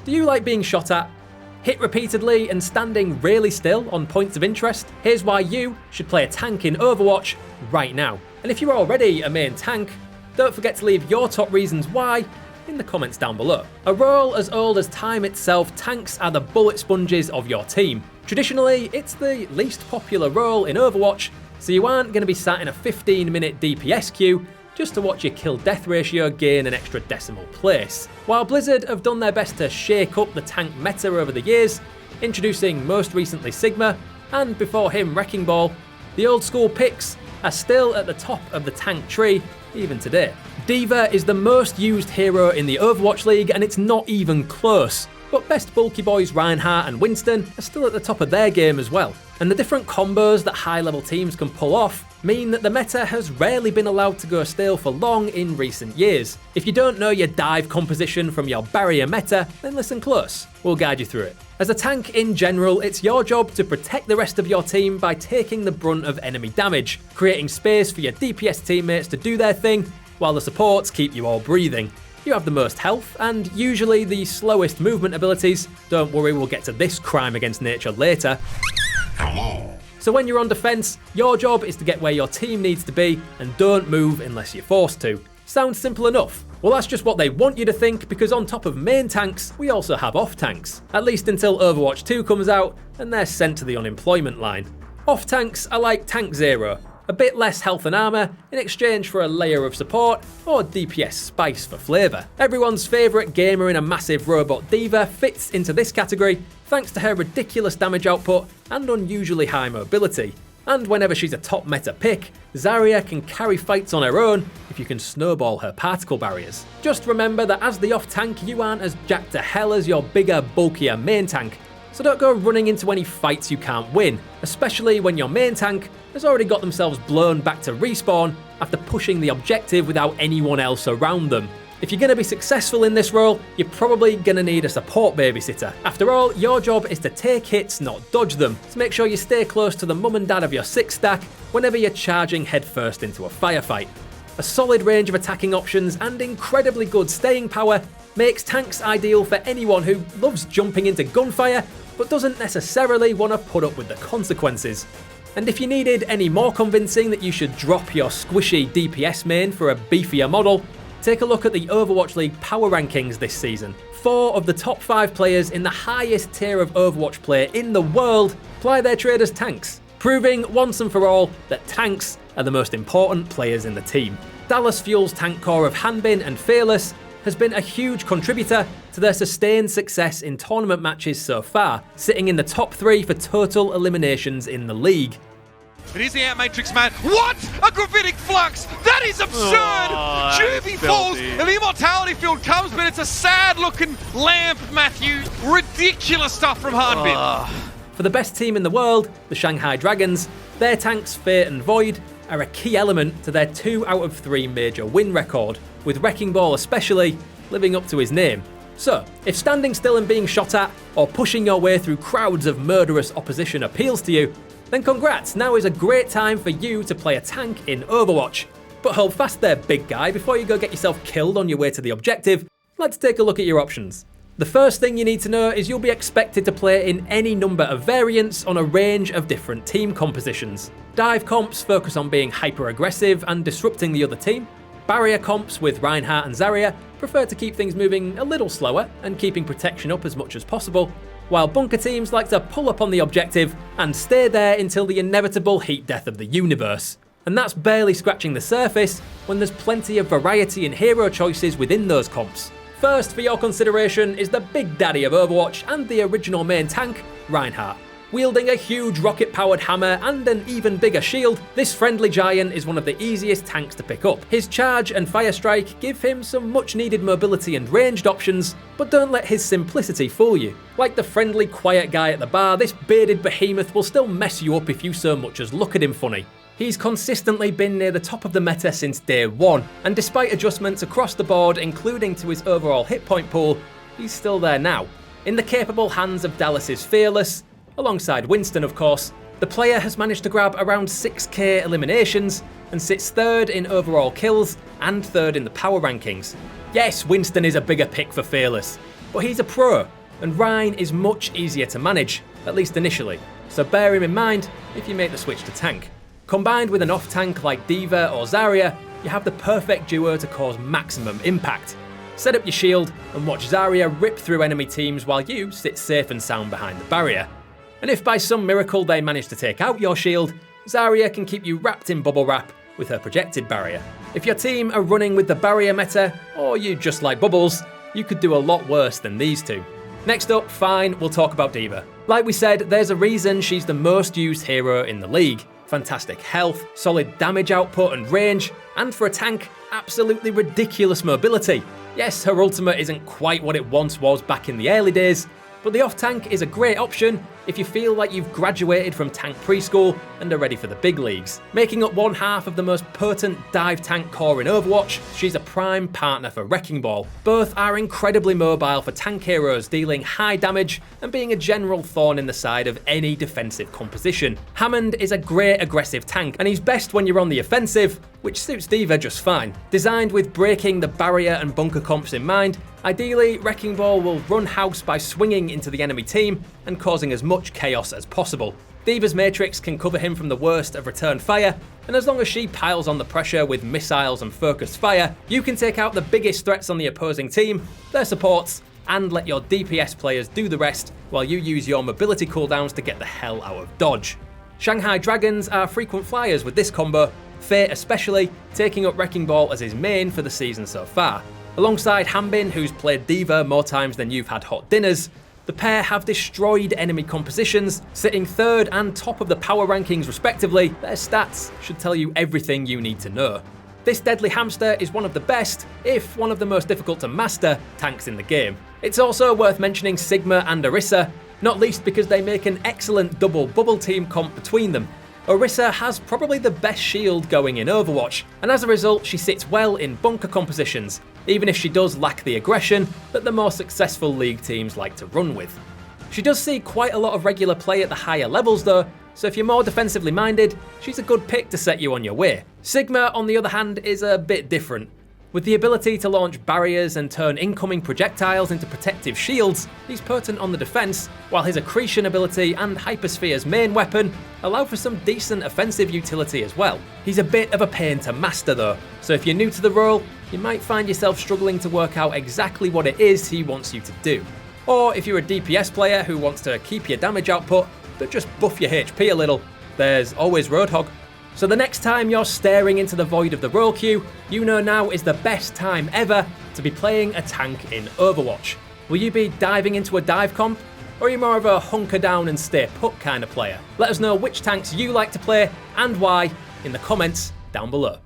Do you like being shot at, hit repeatedly and standing really still on points of interest? Here's why you should play a tank in Overwatch right now. And if you're already a main tank, don't forget to leave your top reasons why in the comments down below. A role as old as time itself, tanks are the bullet sponges of your team. Traditionally, it's the least popular role in Overwatch, so you aren't going to be sat in a 15-minute DPS queue just to watch your kill-death ratio gain an extra decimal place. While Blizzard have done their best to shake up the tank meta over the years, introducing most recently Sigma, and before him Wrecking Ball, the old school picks are still at the top of the tank tree even today. D.va is the most used hero in the Overwatch League, and it's not even close. But best bulky boys Reinhardt and Winston are still at the top of their game as well. And the different combos that high-level teams can pull off mean that the meta has rarely been allowed to go stale for long in recent years. If you don't know your dive composition from your barrier meta, then listen close. We'll guide you through it. As a tank in general, it's your job to protect the rest of your team by taking the brunt of enemy damage, creating space for your DPS teammates to do their thing, while the supports keep you all breathing. You have the most health, and usually the slowest movement abilities. Don't worry, we'll get to this crime against nature later. So when you're on defense, your job is to get where your team needs to be, and don't move unless you're forced to. Sounds simple enough. Well, that's just what they want you to think, because on top of main tanks, we also have off tanks. At least until Overwatch 2 comes out, and they're sent to the unemployment line. Off tanks are like Tank Zero. A bit less health and armour in exchange for a layer of support, or DPS spice for flavour. Everyone's favourite gamer in a massive robot D.va fits into this category thanks to her ridiculous damage output and unusually high mobility. And whenever she's a top meta pick, Zarya can carry fights on her own if you can snowball her particle barriers. Just remember that as the off tank, you aren't as jacked to hell as your bigger, bulkier main tank. So don't go running into any fights you can't win, especially when your main tank has already got themselves blown back to respawn after pushing the objective without anyone else around them. If you're going to be successful in this role, you're probably going to need a support babysitter. After all, your job is to take hits, not dodge them, so make sure you stay close to the mum and dad of your 6-stack whenever you're charging headfirst into a firefight. A solid range of attacking options and incredibly good staying power makes tanks ideal for anyone who loves jumping into gunfire but doesn't necessarily want to put up with the consequences. And if you needed any more convincing that you should drop your squishy DPS main for a beefier model, take a look at the Overwatch League power rankings this season. 4 of the top 5 players in the highest tier of Overwatch play in the world ply their trade as tanks, proving once and for all that tanks are the most important players in the team. Dallas Fuel's tank core of Hanbin and Fearless has been a huge contributor to their sustained success in tournament matches so far, sitting in the top 3 for total eliminations in the league. It is the Outmatrix man. What? A gravitic flux! That is absurd! Juvie falls, and the immortality field comes, but it's a sad-looking lamp, Matthew. Ridiculous stuff from Hanbin. For the best team in the world, the Shanghai Dragons, their tanks Fate and Void are a key element to their 2 out of 3 major win record, with Wrecking Ball especially living up to his name. So, if standing still and being shot at, or pushing your way through crowds of murderous opposition appeals to you, then congrats, now is a great time for you to play a tank in Overwatch. But hold fast there, big guy, before you go get yourself killed on your way to the objective, let's take a look at your options. The first thing you need to know is you'll be expected to play in any number of variants on a range of different team compositions. Dive comps focus on being hyper-aggressive and disrupting the other team. Barrier comps with Reinhardt and Zarya prefer to keep things moving a little slower and keeping protection up as much as possible, while bunker teams like to pull up on the objective and stay there until the inevitable heat death of the universe. And that's barely scratching the surface when there's plenty of variety in hero choices within those comps. First for your consideration is the big daddy of Overwatch and the original main tank, Reinhardt. Wielding a huge rocket-powered hammer and an even bigger shield, this friendly giant is one of the easiest tanks to pick up. His charge and fire strike give him some much-needed mobility and ranged options, but don't let his simplicity fool you. Like the friendly, quiet guy at the bar, this bearded behemoth will still mess you up if you so much as look at him funny. He's consistently been near the top of the meta since day one, and despite adjustments across the board, including to his overall hit point pool, he's still there now. In the capable hands of Dallas's Fearless, alongside Winston of course, the player has managed to grab around 6k eliminations and sits 3rd in overall kills and 3rd in the power rankings. Yes, Winston is a bigger pick for Fearless, but he's a pro, and Rein is much easier to manage, at least initially, so bear him in mind if you make the switch to tank. Combined with an off-tank like D.Va or Zarya, you have the perfect duo to cause maximum impact. Set up your shield and watch Zarya rip through enemy teams while you sit safe and sound behind the barrier. And if by some miracle they manage to take out your shield, Zarya can keep you wrapped in bubble wrap with her projected barrier. If your team are running with the barrier meta, or you just like bubbles, you could do a lot worse than these two. Next up, fine, we'll talk about D.Va. Like we said, there's a reason she's the most used hero in the league. Fantastic health, solid damage output and range, and for a tank, absolutely ridiculous mobility. Yes, her ultimate isn't quite what it once was back in the early days, but the off-tank is a great option if you feel like you've graduated from tank preschool and are ready for the big leagues. Making up one half of the most potent dive tank core in Overwatch, she's a prime partner for Wrecking Ball. Both are incredibly mobile for tank heroes, dealing high damage and being a general thorn in the side of any defensive composition. Hammond is a great aggressive tank, and he's best when you're on the offensive, which suits D.Va just fine. Designed with breaking the barrier and bunker comps in mind, ideally, Wrecking Ball will run house by swinging into the enemy team and causing as much chaos as possible. D.Va's Matrix can cover him from the worst of return fire, and as long as she piles on the pressure with missiles and focused fire, you can take out the biggest threats on the opposing team, their supports, and let your DPS players do the rest while you use your mobility cooldowns to get the hell out of dodge. Shanghai Dragons are frequent flyers with this combo, Fate especially taking up Wrecking Ball as his main for the season so far. Alongside Hanbin, who's played D.Va more times than you've had hot dinners, the pair have destroyed enemy compositions, sitting third and top of the power rankings respectively. Their stats should tell you everything you need to know. This deadly hamster is one of the best, if one of the most difficult to master, tanks in the game. It's also worth mentioning Sigma and Orisa, not least because they make an excellent double bubble team comp between them. Orisa has probably the best shield going in Overwatch, and as a result she sits well in bunker compositions, even if she does lack the aggression that the more successful league teams like to run with. She does see quite a lot of regular play at the higher levels though, so if you're more defensively minded, she's a good pick to set you on your way. Sigma, on the other hand, is a bit different. With the ability to launch barriers and turn incoming projectiles into protective shields, he's potent on the defense, while his accretion ability and Hypersphere's main weapon allow for some decent offensive utility as well. He's a bit of a pain to master though, so if you're new to the role, you might find yourself struggling to work out exactly what it is he wants you to do. Or if you're a DPS player who wants to keep your damage output, but just buff your HP a little, there's always Roadhog. So the next time you're staring into the void of the role queue, you know now is the best time ever to be playing a tank in Overwatch. Will you be diving into a dive comp? Or are you more of a hunker down and stay put kind of player? Let us know which tanks you like to play and why in the comments down below.